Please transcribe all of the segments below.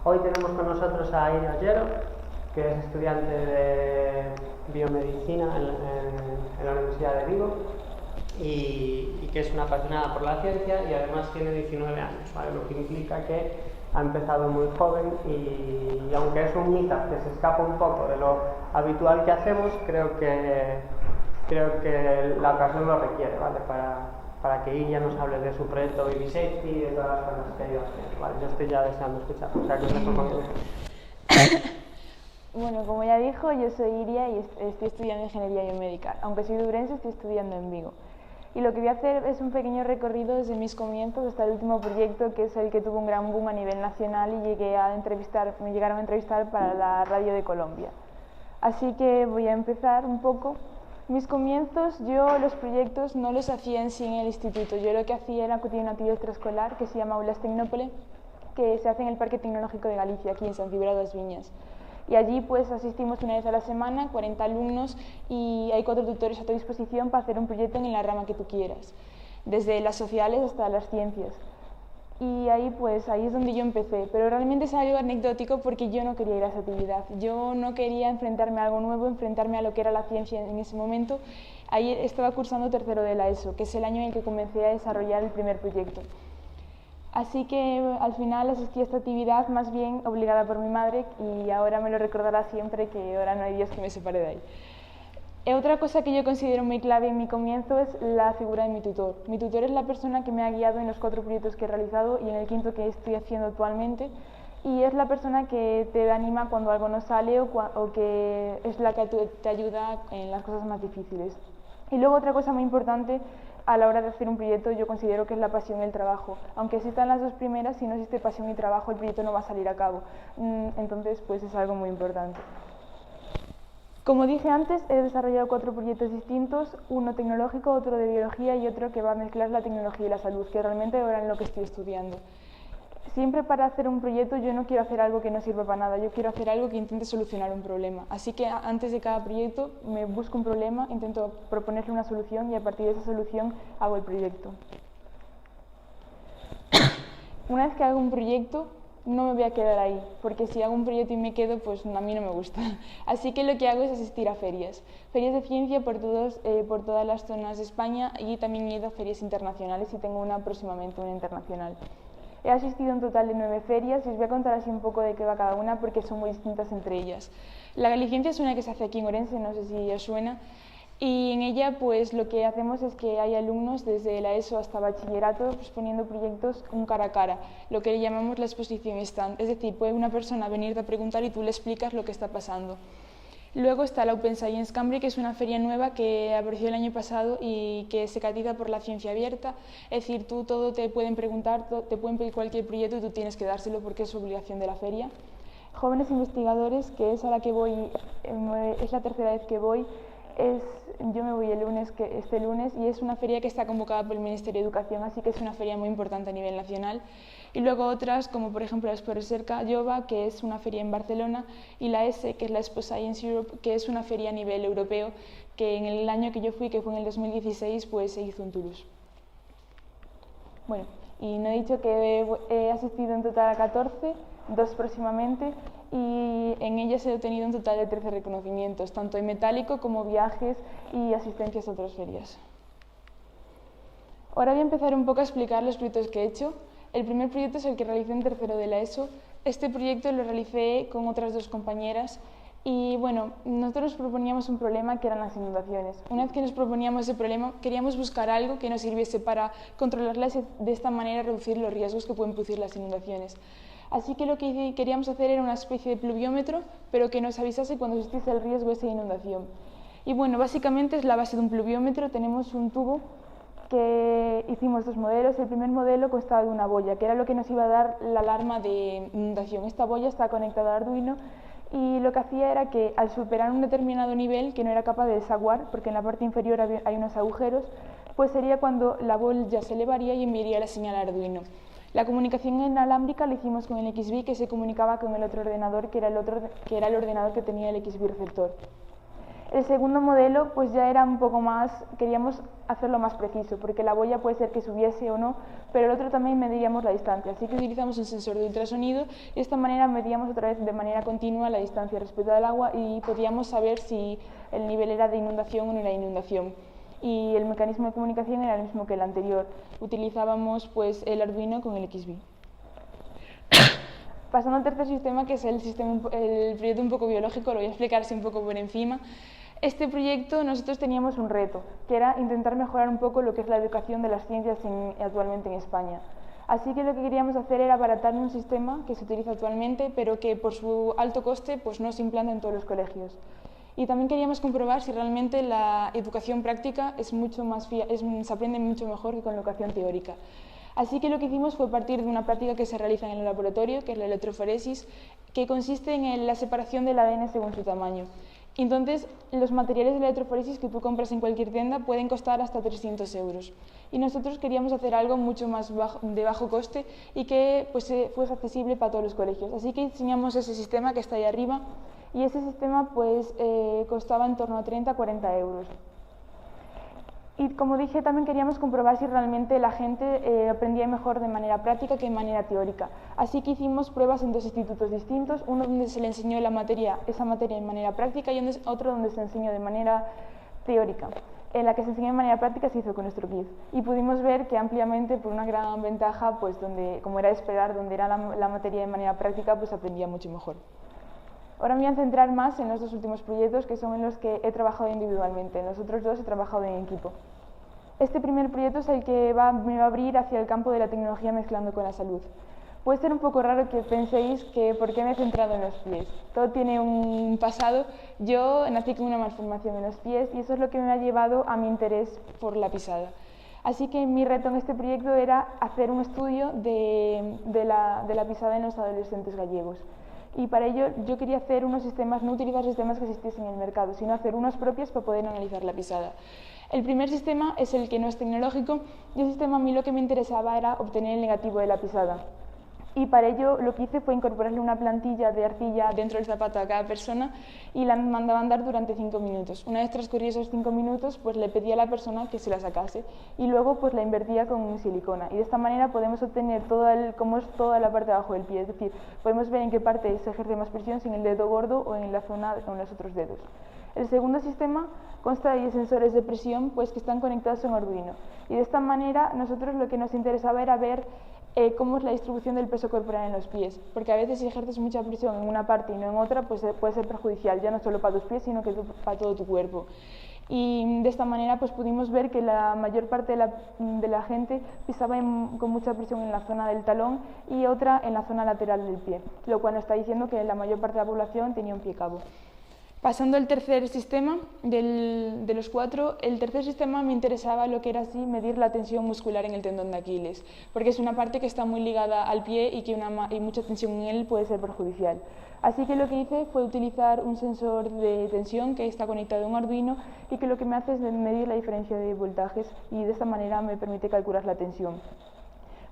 Hoy tenemos con nosotros a Iria Ollero, que es estudiante de biomedicina en la Universidad de Vigo y que es una apasionada por la ciencia y además tiene 19 años, ¿vale? Lo que implica que ha empezado muy joven y aunque es un meetup que se escapa un poco de lo habitual que hacemos, creo que la ocasión lo requiere, ¿vale? Para que ella nos hable de su proyecto Baby Safety y de todas las cosas que ha ido haciendo, ¿vale? Yo estoy ya deseando escuchar, o sea que os dejo conmigo. Bueno, como ya dijo, yo soy Iria y estoy estudiando Ingeniería Biomédica. Aunque soy de Ourense, estoy estudiando en Vigo. Y lo que voy a hacer es un pequeño recorrido desde mis comienzos hasta el último proyecto, que es el que tuvo un gran boom a nivel nacional y me llegaron a entrevistar para la radio de Colombia. Así que voy a empezar un poco. Mis comienzos, yo los proyectos no los hacía en sí en el instituto. Yo lo que hacía era que tiene una actividad extraescolar que se llama Aulas Tecnópole, que se hace en el Parque Tecnológico de Galicia, aquí en San Cibrao das Viñas. Y allí pues asistimos una vez a la semana, 40 alumnos, y hay 4 tutores a tu disposición para hacer un proyecto en la rama que tú quieras, desde las sociales hasta las ciencias. Y ahí es donde yo empecé, pero realmente es algo anecdótico porque yo no quería ir a esa actividad, yo no quería enfrentarme a algo nuevo, enfrentarme a lo que era la ciencia en ese momento. Ahí estaba cursando tercero de la ESO, que es el año en el que comencé a desarrollar el primer proyecto. Así que al final asistí a esta actividad más bien obligada por mi madre y ahora me lo recordará siempre, que ahora no hay Dios que me separe de ahí. Otra cosa que yo considero muy clave en mi comienzo es la figura de mi tutor. Mi tutor es la persona que me ha guiado en los 4 proyectos que he realizado y en el 5.º que estoy haciendo actualmente, y es la persona que te anima cuando algo no sale o que es la que te ayuda en las cosas más difíciles. Y luego otra cosa muy importante a la hora de hacer un proyecto, yo considero que es la pasión y el trabajo. Aunque existan las dos primeras, si no existe pasión y trabajo, el proyecto no va a salir a cabo. Entonces, pues es algo muy importante. Como dije antes, he desarrollado 4 proyectos distintos, uno tecnológico, otro de biología y otro que va a mezclar la tecnología y la salud, que realmente ahora es lo que estoy estudiando. Siempre para hacer un proyecto yo no quiero hacer algo que no sirva para nada, yo quiero hacer algo que intente solucionar un problema. Así que antes de cada proyecto me busco un problema, intento proponerle una solución y a partir de esa solución hago el proyecto. Una vez que hago un proyecto, no me voy a quedar ahí, porque si hago un proyecto y me quedo, pues a mí no me gusta. Así que lo que hago es asistir a ferias de ciencia por todas las zonas de España, y también he ido a ferias internacionales y tengo una próximamente, una internacional. He asistido a un total de 9 ferias y os voy a contar así un poco de qué va cada una porque son muy distintas entre ellas. La Galiciencia es una que se hace aquí en Ourense, no sé si os suena, y en ella pues lo que hacemos es que hay alumnos desde la ESO hasta bachillerato pues, poniendo proyectos un cara a cara, lo que le llamamos la exposición stand, es decir, puede una persona venirte a preguntar y tú le explicas lo que está pasando. Luego está la Open Science Cambridge, que es una feria nueva que apareció el año pasado y que se caracteriza por la ciencia abierta, es decir, tú todo te pueden preguntar, te pueden pedir cualquier proyecto y tú tienes que dárselo porque es obligación de la feria. Jóvenes investigadores, que es a la que voy, es la tercera vez que voy, yo me voy este lunes, y es una feria que está convocada por el Ministerio de Educación, así que es una feria muy importante a nivel nacional. Y luego otras, como por ejemplo la Expo Recerca Jova, que es una feria en Barcelona, y la ESE, que es la Expo Science Europe, que es una feria a nivel europeo, que en el año que yo fui, que fue en el 2016, pues se hizo en Toulouse. Bueno, y no he dicho que he asistido en total a 14, 2 próximamente, y en ellas he obtenido un total de 13 reconocimientos, tanto en metálico como viajes y asistencias a otras ferias. Ahora voy a empezar un poco a explicar los proyectos que he hecho. El primer proyecto es el que realicé en tercero de la ESO. Este proyecto lo realicé con otras 2 compañeras y bueno, nosotros proponíamos un problema que eran las inundaciones. Una vez que nos proponíamos ese problema, queríamos buscar algo que nos sirviese para controlarlas y de esta manera reducir los riesgos que pueden producir las inundaciones. Así que lo que queríamos hacer era una especie de pluviómetro, pero que nos avisase cuando existiese el riesgo de esa inundación. Y bueno, básicamente es la base de un pluviómetro. Tenemos un tubo que hicimos 2 modelos. El primer modelo constaba de una boya, que era lo que nos iba a dar la alarma de inundación. Esta boya está conectada al Arduino y lo que hacía era que al superar un determinado nivel que no era capaz de desaguar, porque en la parte inferior hay unos agujeros, pues sería cuando la boya se elevaría y enviaría la señal al Arduino. La comunicación inalámbrica la hicimos con el XBee, que se comunicaba con el otro ordenador, que era el ordenador que tenía el XBee receptor. El segundo modelo pues ya era un poco más, queríamos hacerlo más preciso, porque la boya puede ser que subiese o no, pero el otro también medíamos la distancia, así que utilizamos un sensor de ultrasonido y de esta manera medíamos otra vez de manera continua la distancia respecto al agua y podíamos saber si el nivel era de inundación o no era inundación. Y el mecanismo de comunicación era el mismo que el anterior, utilizábamos pues el Arduino con el XBee. Pasando al tercer sistema, que es el proyecto un poco biológico, lo voy a explicar así un poco por encima. Este proyecto nosotros teníamos un reto, que era intentar mejorar un poco lo que es la educación de las ciencias actualmente en España. Así que lo que queríamos hacer era abaratar un sistema que se utiliza actualmente, pero que por su alto coste pues no se implanta en todos los colegios. Y también queríamos comprobar si realmente la educación práctica se aprende mucho mejor que con la educación teórica. Así que lo que hicimos fue partir de una práctica que se realiza en el laboratorio, que es la electroforesis, que consiste en la separación del ADN según su tamaño. Entonces, los materiales de la electroforesis que tú compras en cualquier tienda pueden costar hasta 300 €. Y nosotros queríamos hacer algo mucho más de bajo coste y que pues, fuese accesible para todos los colegios. Así que diseñamos ese sistema que está ahí arriba y ese sistema pues, costaba en torno a 30 a 40 €. Y como dije, también queríamos comprobar si realmente la gente aprendía mejor de manera práctica que de manera teórica. Así que hicimos pruebas en dos institutos distintos, uno donde se le enseñó esa materia de manera práctica y otro donde se enseñó de manera teórica. En la que se enseñó de manera práctica se hizo con nuestro kit y pudimos ver que ampliamente, por una gran ventaja, pues como era de esperar, donde era la materia de manera práctica, pues aprendía mucho mejor. Ahora me voy a centrar más en los dos últimos proyectos, que son en los que he trabajado individualmente. En los otros dos he trabajado en equipo. Este primer proyecto es el que me va a abrir hacia el campo de la tecnología mezclando con la salud. Puede ser un poco raro que penséis que por qué me he centrado en los pies. Todo tiene un pasado. Yo nací con una malformación en los pies y eso es lo que me ha llevado a mi interés por la pisada. Así que mi reto en este proyecto era hacer un estudio de la pisada en los adolescentes gallegos. Y para ello yo quería hacer unos sistemas, no utilizar sistemas que existiesen en el mercado, sino hacer unos propios para poder analizar la pisada. El primer sistema es el que no es tecnológico y el sistema a mí lo que me interesaba era obtener el negativo de la pisada. Y para ello lo que hice fue incorporarle una plantilla de arcilla dentro del zapato a cada persona y la mandaba a andar durante 5 minutos. Una vez transcurridos esos 5 minutos, pues le pedía a la persona que se la sacase y luego pues la invertía con silicona. Y de esta manera podemos obtener cómo es toda la parte de abajo del pie, es decir, podemos ver en qué parte se ejerce más presión, si en el dedo gordo o en la zona con los otros dedos. El segundo sistema consta de sensores de presión pues, que están conectados en Arduino. Y de esta manera nosotros lo que nos interesaba era ver cómo es la distribución del peso corporal en los pies, porque a veces si ejerces mucha presión en una parte y no en otra, pues puede ser perjudicial, ya no solo para tus pies, sino que para todo tu cuerpo. Y de esta manera pues pudimos ver que la mayor parte de la gente pisaba con mucha presión en la zona del talón y otra en la zona lateral del pie, lo cual nos está diciendo que la mayor parte de la población tenía un pie cabo. Pasando al tercer sistema, de los 4, el tercer sistema me interesaba lo que era así medir la tensión muscular en el tendón de Aquiles, porque es una parte que está muy ligada al pie y que mucha tensión en él puede ser perjudicial. Así que lo que hice fue utilizar un sensor de tensión que está conectado a un Arduino y que lo que me hace es medir la diferencia de voltajes y de esta manera me permite calcular la tensión.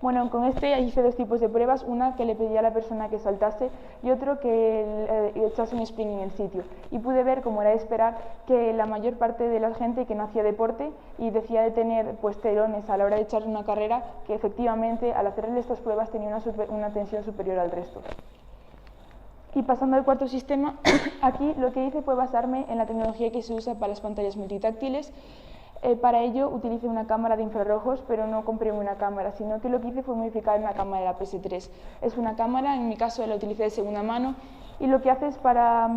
Bueno, con este hice dos tipos de pruebas, una que le pedía a la persona que saltase y otro que echase un sprint en el sitio. Y pude ver, como era de esperar, que la mayor parte de la gente que no hacía deporte y decía de tener pues, telones a la hora de echar una carrera, que efectivamente al hacerle estas pruebas tenía una tensión superior al resto. Y pasando al cuarto sistema, aquí lo que hice fue basarme en la tecnología que se usa para las pantallas multitáctiles. Para ello utilicé una cámara de infrarrojos, pero no compré una cámara, sino que lo que hice fue modificar una cámara de la PS3. Es una cámara, en mi caso la utilicé de segunda mano, y lo que hace es para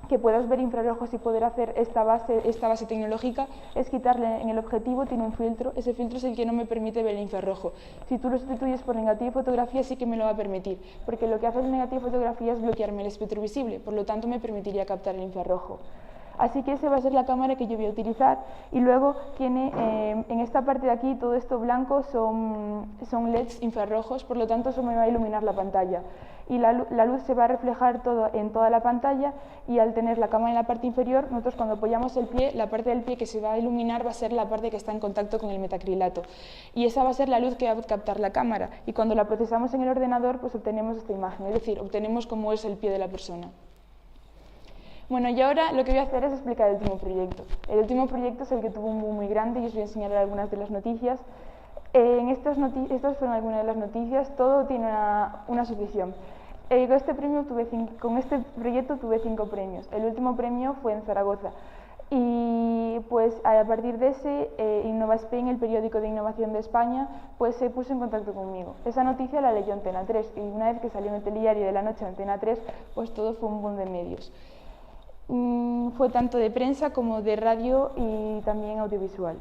que puedas ver infrarrojos y poder hacer esta base tecnológica, es quitarle en el objetivo, tiene un filtro, ese filtro es el que no me permite ver el infrarrojo. Si tú lo sustituyes por negativo de fotografía sí que me lo va a permitir, porque lo que hace el negativo de fotografía es bloquearme el espectro visible, por lo tanto me permitiría captar el infrarrojo. Así que esa va a ser la cámara que yo voy a utilizar y luego tiene en esta parte de aquí todo esto blanco son LEDs infrarrojos, por lo tanto eso me va a iluminar la pantalla y la luz se va a reflejar en toda la pantalla y al tener la cámara en la parte inferior, nosotros cuando apoyamos el pie, la parte del pie que se va a iluminar va a ser la parte que está en contacto con el metacrilato y esa va a ser la luz que va a captar la cámara y cuando la procesamos en el ordenador pues obtenemos esta imagen, es decir, obtenemos cómo es el pie de la persona. Bueno, y ahora lo que voy a hacer es explicar el último proyecto. El último proyecto es el que tuvo un boom muy grande y os voy a enseñar algunas de las noticias. Estas fueron algunas de las noticias, todo tiene una suscripción. Con este proyecto tuve 5 premios. El último premio fue en Zaragoza. Y pues a partir de ese, Innova Spain, el periódico de innovación de España, pues se puso en contacto conmigo. Esa noticia la leyó Antena 3 y una vez que salió en el telediario de la noche Antena 3, pues todo fue un boom de medios. Fue tanto de prensa como de radio y también audiovisual.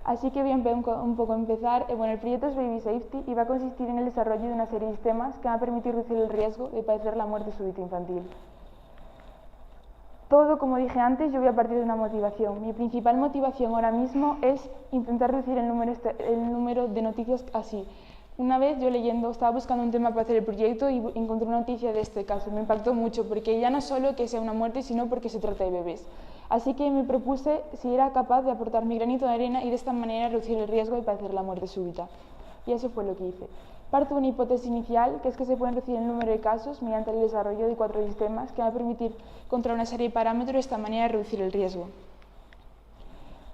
Así que voy a un poco empezar. Bueno, el proyecto es Baby Safety y va a consistir en el desarrollo de una serie de sistemas que van a permitir reducir el riesgo de padecer la muerte súbita infantil. Todo, como dije antes, yo voy a partir de una motivación. Mi principal motivación ahora mismo es intentar reducir el número de noticias así. Una vez yo leyendo, estaba buscando un tema para hacer el proyecto y encontré una noticia de este caso. Me impactó mucho porque ya no solo que sea una muerte, sino porque se trata de bebés. Así que me propuse si era capaz de aportar mi granito de arena y de esta manera reducir el riesgo de padecer la muerte súbita. Y eso fue lo que hice. Parto de una hipótesis inicial, que es que se pueden reducir el número de casos mediante el desarrollo de 4 sistemas que van a permitir controlar una serie de parámetros de esta manera reducir el riesgo.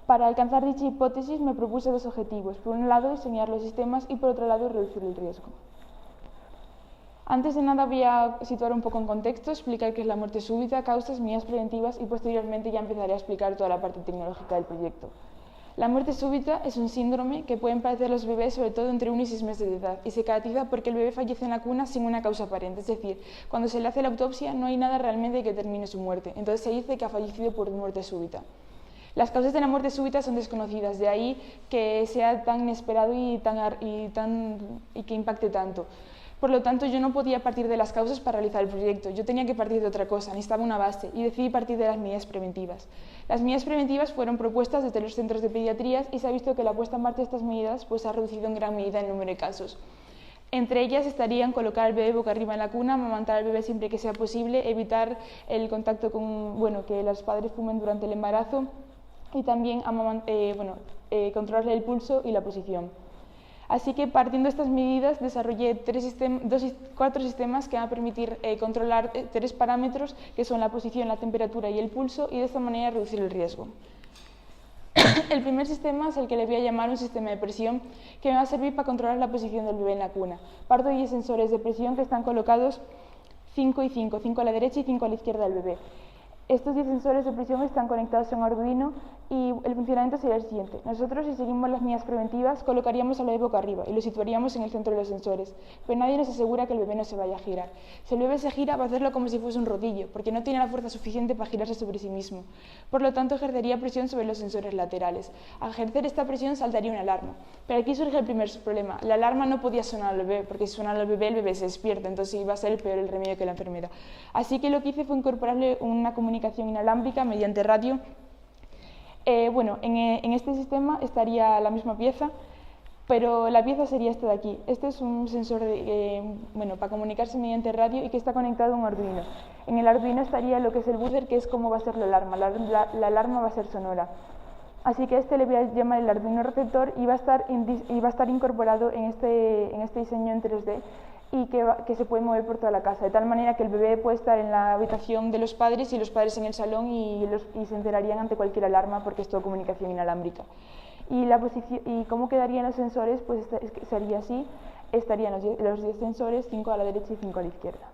Para alcanzar dicha hipótesis me propuse 2 objetivos. Por un lado, diseñar los sistemas y por otro lado, reducir el riesgo. Antes de nada voy a situar un poco en contexto, explicar qué es la muerte súbita, causas, medidas preventivas y posteriormente ya empezaré a explicar toda la parte tecnológica del proyecto. La muerte súbita es un síndrome que pueden padecer los bebés sobre todo entre 1 y 6 meses de edad y se caracteriza porque el bebé fallece en la cuna sin una causa aparente, es decir, cuando se le hace la autopsia no hay nada realmente que determine su muerte, entonces se dice que ha fallecido por muerte súbita. Las causas de la muerte súbita son desconocidas, de ahí que sea tan inesperado y que impacte tanto. Por lo tanto, yo no podía partir de las causas para realizar el proyecto, yo tenía que partir de otra cosa, necesitaba una base y decidí partir de las medidas preventivas. Las medidas preventivas fueron propuestas desde los centros de pediatría y se ha visto que la puesta en marcha de estas medidas pues, ha reducido en gran medida el número de casos. Entre ellas estarían colocar al bebé boca arriba en la cuna, amamantar al bebé siempre que sea posible, evitar el contacto que los padres fumen durante el embarazo y también controlarle el pulso y la posición. Así que partiendo de estas medidas desarrollé 4 sistemas que van a permitir controlar 3 parámetros que son la posición, la temperatura y el pulso y de esta manera reducir el riesgo. El primer sistema es el que le voy a llamar un sistema de presión que me va a servir para controlar la posición del bebé en la cuna. Parto de 10 sensores de presión que están colocados 5 y 5, 5 a la derecha y 5 a la izquierda del bebé. Estos 10 sensores de presión están conectados a un Arduino y el funcionamiento sería el siguiente. Nosotros, si seguimos las medidas preventivas, colocaríamos al bebé boca arriba y lo situaríamos en el centro de los sensores, pero nadie nos asegura que el bebé no se vaya a girar. Si el bebé se gira, va a hacerlo como si fuese un rodillo, porque no tiene la fuerza suficiente para girarse sobre sí mismo. Por lo tanto, ejercería presión sobre los sensores laterales. Al ejercer esta presión, saltaría una alarma. Pero aquí surge el primer problema. La alarma no podía sonar al bebé, porque si sonara al bebé, el bebé se despierta, entonces iba a ser el peor el remedio que la enfermedad. Así que lo que hice fue incorporarle una comunicación inalámbrica mediante radio. En este sistema estaría la misma pieza, pero la pieza sería esta de aquí. Este es un sensor para comunicarse mediante radio y que está conectado a un Arduino. En el Arduino estaría lo que es el buzzer, que es cómo va a ser la alarma. La alarma va a ser sonora. Así que este le voy a llamar el Arduino receptor y va a estar incorporado en este diseño en 3D y que se puede mover por toda la casa, de tal manera que el bebé puede estar en la habitación de los padres y los padres en el salón y se enterarían ante cualquier alarma porque es todo comunicación inalámbrica. Y cómo quedarían los sensores, pues sería así, estarían los 10 sensores, 5 a la derecha y 5 a la izquierda.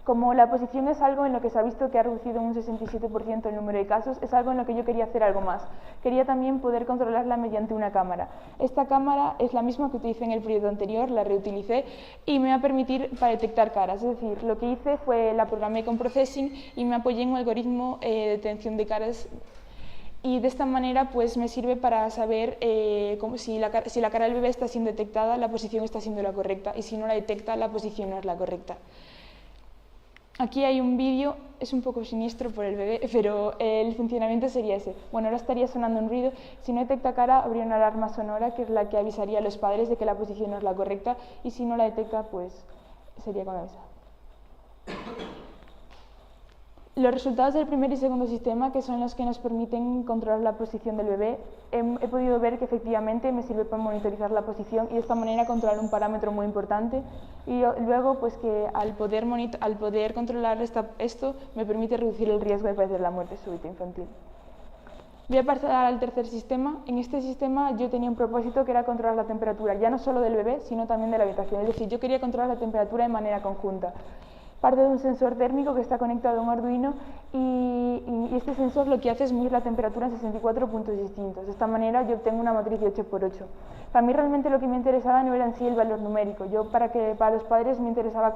Como la posición es algo en lo que se ha visto que ha reducido en un 67% el número de casos, es algo en lo que yo quería hacer algo más. Quería también poder controlarla mediante una cámara. Esta cámara es la misma que utilicé en el proyecto anterior, la reutilicé y me va a permitir para detectar caras. Es decir, lo que hice fue la programé con Processing y me apoyé en un algoritmo de detección de caras. Y de esta manera pues me sirve para saber si la cara del bebé está siendo detectada, la posición está siendo la correcta y si no la detecta, la posición no es la correcta. Aquí hay un vídeo, es un poco siniestro por el bebé, pero el funcionamiento sería ese. Bueno, ahora estaría sonando un ruido, si no detecta cara habría una alarma sonora que es la que avisaría a los padres de que la posición no es la correcta y si no la detecta pues sería con avisa. Los resultados del primer y segundo sistema, que son los que nos permiten controlar la posición del bebé, he podido ver que efectivamente me sirve para monitorizar la posición y de esta manera controlar un parámetro muy importante. Y luego, pues que al poder controlar esto, me permite reducir el riesgo de padecer la muerte súbita infantil. Voy a pasar al tercer sistema. En este sistema yo tenía un propósito que era controlar la temperatura, ya no solo del bebé, sino también de la habitación. Es decir, yo quería controlar la temperatura de manera conjunta. Parte de un sensor térmico que está conectado a un Arduino y este sensor lo que hace es medir la temperatura en 64 puntos distintos. De esta manera yo obtengo una matriz de 8×8. Para mí realmente lo que me interesaba no era en sí el valor numérico. Para los padres me interesaba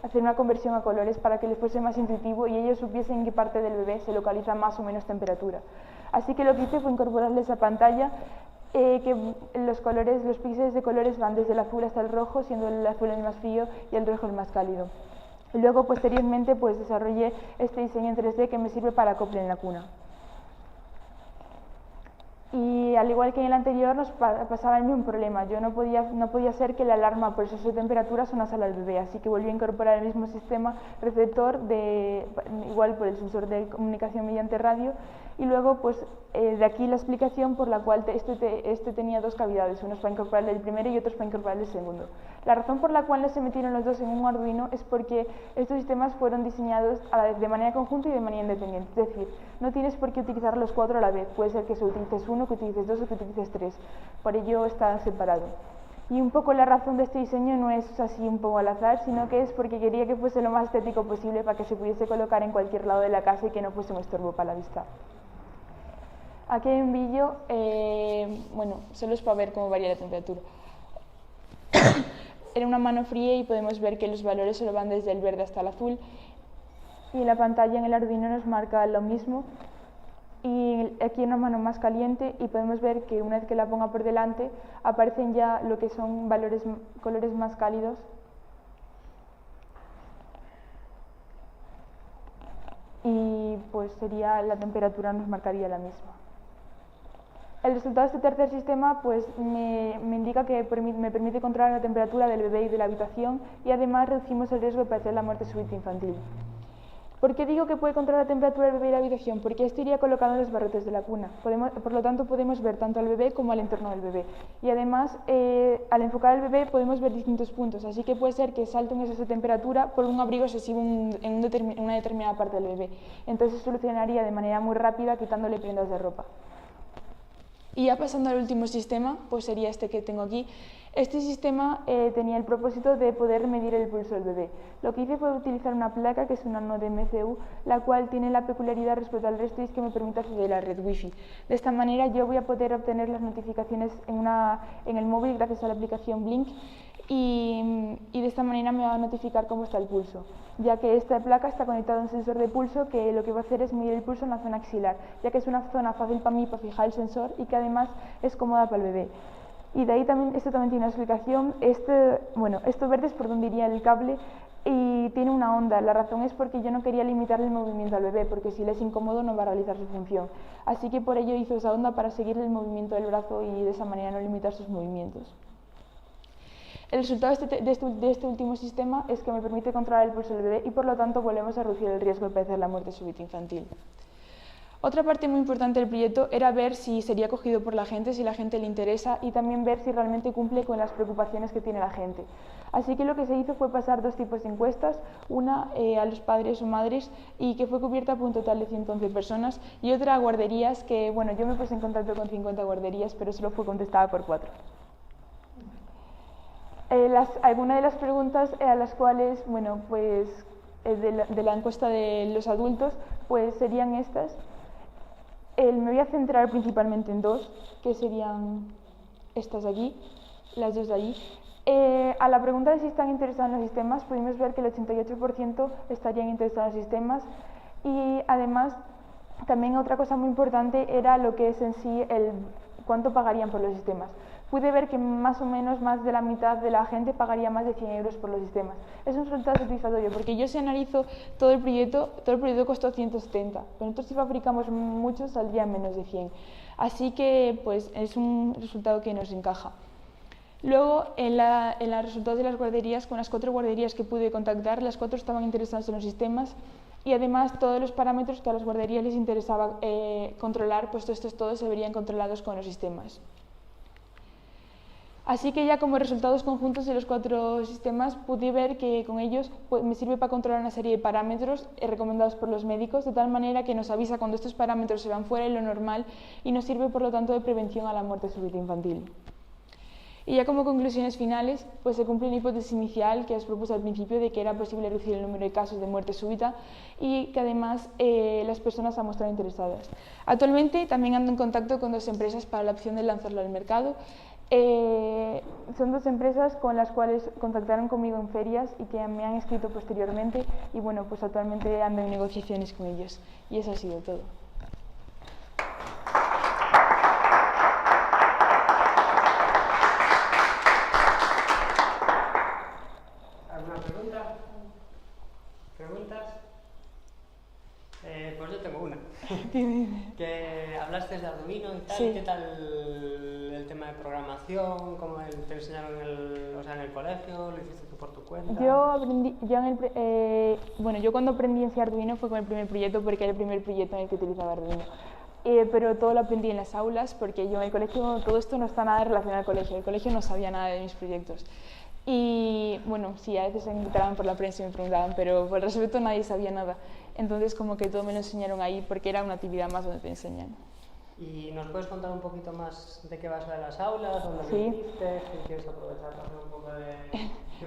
hacer una conversión a colores para que les fuese más intuitivo y ellos supiesen en qué parte del bebé se localiza más o menos temperatura. Así que lo que hice fue incorporarles a pantalla que los píxeles de colores van desde el azul hasta el rojo, siendo el azul el más frío y el rojo el más cálido. Luego, posteriormente, pues desarrollé este diseño en 3D que me sirve para acople en la cuna. Y al igual que en el anterior, nos pasaba el mismo problema. Yo no podía hacer que la alarma por exceso de temperatura sonase al bebé, así que volví a incorporar el mismo sistema receptor, igual por el sensor de comunicación mediante radio, y luego pues de aquí la explicación por la cual este tenía dos cavidades, unos para incorporarle el primero y otros para incorporarle el segundo. La razón por la cual no se metieron los dos en un Arduino es porque estos sistemas fueron diseñados a la vez de manera conjunta y de manera independiente, es decir, no tienes por qué utilizar los cuatro a la vez, puede ser que se utilices uno, que utilices dos o que utilices tres, por ello está separado. Y un poco la razón de este diseño no es así un poco al azar, sino que es porque quería que fuese lo más estético posible para que se pudiese colocar en cualquier lado de la casa y que no fuese un estorbo para la vista. Aquí hay un vídeo, bueno, solo es para ver cómo varía la temperatura. Era una mano fría y podemos ver que los valores solo van desde el verde hasta el azul. Y la pantalla en el Arduino nos marca lo mismo. Y aquí hay una mano más caliente y podemos ver que una vez que la ponga por delante aparecen ya lo que son colores más cálidos. Y pues la temperatura nos marcaría la misma. El resultado de este tercer sistema pues, me indica que me permite controlar la temperatura del bebé y de la habitación y además reducimos el riesgo de padecer la muerte súbita infantil. ¿Por qué digo que puede controlar la temperatura del bebé y la habitación? Porque esto iría colocado en los barrotes de la cuna. Por lo tanto, podemos ver tanto al bebé como al entorno del bebé. Y además, al enfocar al bebé podemos ver distintos puntos. Así que puede ser que salte un exceso de temperatura por un abrigo excesivo en una determinada parte del bebé. Entonces, se solucionaría de manera muy rápida quitándole prendas de ropa. Y ya pasando al último sistema, pues sería este que tengo aquí. Este sistema tenía el propósito de poder medir el pulso del bebé. Lo que hice fue utilizar una placa que es una Node MCU, la cual tiene la peculiaridad respecto al resto y es que me permite acceder a la red Wi-Fi. De esta manera yo voy a poder obtener las notificaciones en el móvil gracias a la aplicación Blink y de esta manera me va a notificar cómo está el pulso, ya que esta placa está conectada a un sensor de pulso que lo que va a hacer es medir el pulso en la zona axilar, ya que es una zona fácil para mí para fijar el sensor y que además es cómoda para el bebé. Y de ahí esto también tiene una explicación. Esto verde es por donde iría el cable y tiene una onda. La razón es porque yo no quería limitarle el movimiento al bebé, porque si le es incómodo no va a realizar su función. Así que por ello hizo esa onda para seguirle el movimiento del brazo y de esa manera no limitar sus movimientos. El resultado de este último sistema es que me permite controlar el pulso del bebé y por lo tanto volvemos a reducir el riesgo de padecer la muerte súbita infantil. Otra parte muy importante del proyecto era ver si sería acogido por la gente, si la gente le interesa y también ver si realmente cumple con las preocupaciones que tiene la gente. Así que lo que se hizo fue pasar dos tipos de encuestas, una a los padres o madres y que fue cubierta por un total de 111 personas y otra a guarderías que, bueno, yo me puse en contacto con 50 guarderías pero solo fue contestada por 4. Algunas de las preguntas a las cuales, bueno, pues de la encuesta de los adultos, pues serían estas. Me voy a centrar principalmente en dos, que serían estas de aquí, las dos de allí. A la pregunta de si están interesados en los sistemas, pudimos ver que el 88% estarían interesados en los sistemas y además también otra cosa muy importante era lo que es en sí cuánto pagarían por los sistemas. Pude ver que más o menos más de la mitad de la gente pagaría más de 100 euros por los sistemas. Es un resultado satisfactorio porque yo si analizo todo el proyecto costó 170, pero nosotros si fabricamos muchos saldrían menos de 100. Así que pues es un resultado que nos encaja. Luego, en los resultados de las guarderías, con las 4 guarderías que pude contactar, las 4 estaban interesadas en los sistemas y además todos los parámetros que a las guarderías les interesaba controlar, pues estos todos se verían controlados con los sistemas. Así que ya como resultados conjuntos de los 4 sistemas pude ver que con ellos me sirve para controlar una serie de parámetros recomendados por los médicos, de tal manera que nos avisa cuando estos parámetros se van fuera de lo normal y nos sirve por lo tanto de prevención a la muerte súbita infantil. Y ya como conclusiones finales, pues se cumple la hipótesis inicial que os propuse al principio de que era posible reducir el número de casos de muerte súbita y que además las personas se han mostrado interesadas. Actualmente también ando en contacto con 2 empresas para la opción de lanzarlo al mercado. Son 2 empresas con las cuales contactaron conmigo en ferias y que me han escrito posteriormente y bueno, pues actualmente ando en negociaciones con ellos. Y eso ha sido todo. ¿Alguna pregunta? ¿Preguntas? Pues yo tengo una. Que hablaste de Arduino y tal, sí. ¿Qué tal el tema de programación? ¿Cómo te enseñaron en el colegio? ¿Lo hiciste tú por tu cuenta? Yo cuando aprendí en sí Arduino fue con el primer proyecto porque era el primer proyecto en el que utilizaba Arduino. Pero todo lo aprendí en las aulas porque yo en el colegio, todo esto no está nada relacionado al colegio, el colegio no sabía nada de mis proyectos. Y bueno, sí, a veces se entraban por la prensa y me preguntaban, pero por el resto nadie sabía nada. Entonces como que todo me lo enseñaron ahí porque era una actividad más donde te enseñan. ¿Y nos puedes contar un poquito más de qué vas a las aulas, dónde lo hiciste, si quieres aprovechar para hacer un poco de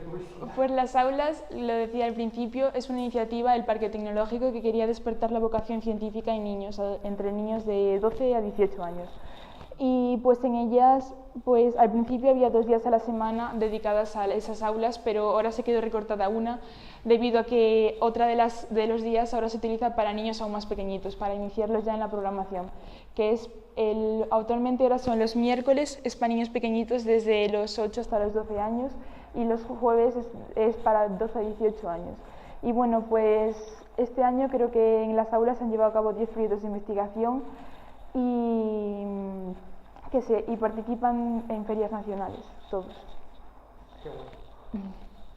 publicidad? Pues las aulas, lo decía al principio, es una iniciativa del Parque Tecnológico que quería despertar la vocación científica en niños, entre niños de 12 a 18 años. Y pues en ellas, pues al principio había 2 días a la semana dedicadas a esas aulas, pero ahora se quedó recortada una, debido a que otra de los días ahora se utiliza para niños aún más pequeñitos, para iniciarlos ya en la programación, que es actualmente ahora son los miércoles, es para niños pequeñitos desde los 8 hasta los 12 años, y los jueves es para 12 a 18 años. Y bueno, pues este año creo que en las aulas se han llevado a cabo 10 proyectos de investigación, y participan en ferias nacionales, todos. Qué bueno.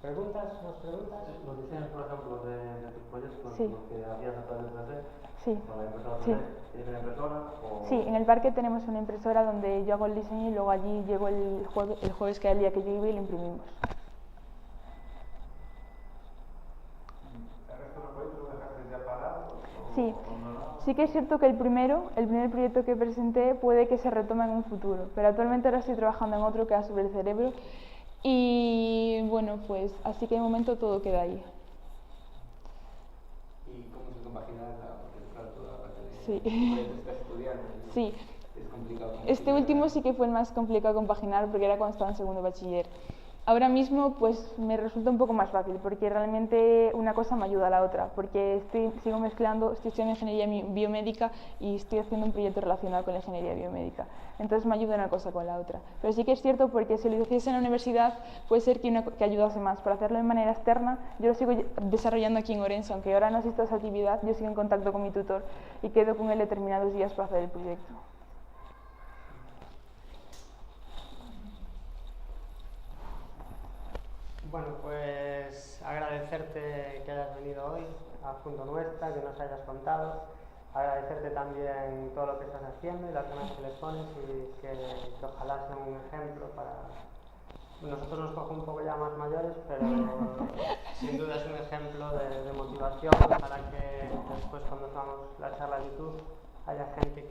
¿Preguntas? ¿Más preguntas? Los diseños, por ejemplo, de tus proyectos, sí. los que hacías a través de 3D, sí. con la impresora 3D, Sí. ¿tienes una impresora? O... Sí, en el parque tenemos una impresora donde yo hago el diseño y luego allí llego el jueves que era el día que yo iba y lo imprimimos. ¿El resto de los proyectos lo dejaste ya parados? Sí. Sí que es cierto que el primer proyecto que presenté puede que se retome en un futuro, pero actualmente ahora estoy trabajando en otro que va sobre el cerebro y bueno, pues así que de momento todo queda ahí. ¿Y cómo se compagina porque claro, toda la parte de Sí. estás estudiando? Sí. Es complicado. Este último sí que fue el más complicado compaginar porque era cuando estaba en segundo bachiller. Ahora mismo pues me resulta un poco más fácil porque realmente una cosa me ayuda a la otra, porque sigo mezclando, estoy estudiando ingeniería biomédica y estoy haciendo un proyecto relacionado con la ingeniería biomédica, entonces me ayuda una cosa con la otra. Pero sí que es cierto porque si lo hiciese en la universidad puede ser que ayudase más, para hacerlo de manera externa yo lo sigo desarrollando aquí en Orense, aunque ahora no exista esa actividad, yo sigo en contacto con mi tutor y quedo con él determinados días para hacer el proyecto. Bueno, pues agradecerte que hayas venido hoy a Junto Nuestra, que nos hayas contado, agradecerte también todo lo que estás haciendo y las ganas que le pones y que ojalá sea un ejemplo para... Nosotros nos coge un poco ya más mayores, pero sin duda es un ejemplo de motivación para que después cuando hagamos la charla de YouTube haya gente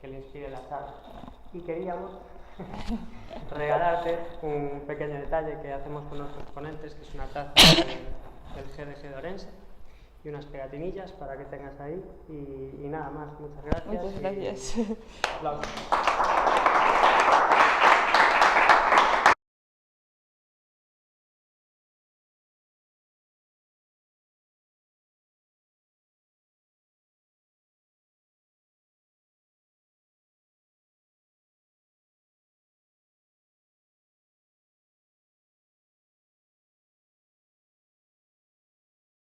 que le inspire la charla. Y queríamos regalarte un pequeño detalle que hacemos con nuestros ponentes, que es una taza del GDG de Orense y unas pegatinillas para que tengas ahí y nada más. Muchas gracias. Muchas gracias. Aplausos.